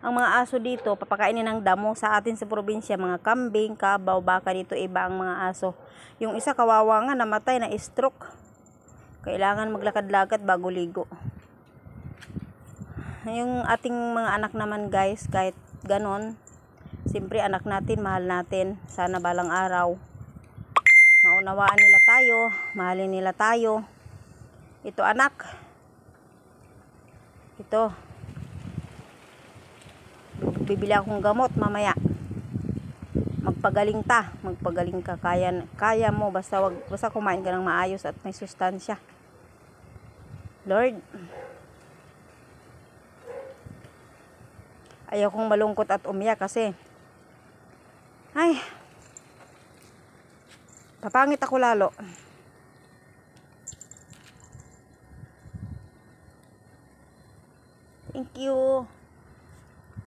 Ang mga aso dito, papakainin ng damo. Sa atin sa probinsya, mga kambing, kabaw, baka, dito iba ang mga aso. Yung isa kawawa nga, namatay na stroke. Kailangan maglakad-lakad bago ligo. Yung ating mga anak naman guys, kahit ganon, siyempre anak natin, mahal natin. Sana balang araw maunawaan nila tayo, mahalin nila tayo. Ito anak, ito, bibili akong gamot mamaya. Magpagaling ka, kaya mo, basta kumain ka ng maayos at may sustansya. Lord, ayaw kong malungkot at umiyak kasi papangit ako lalo. Thank you.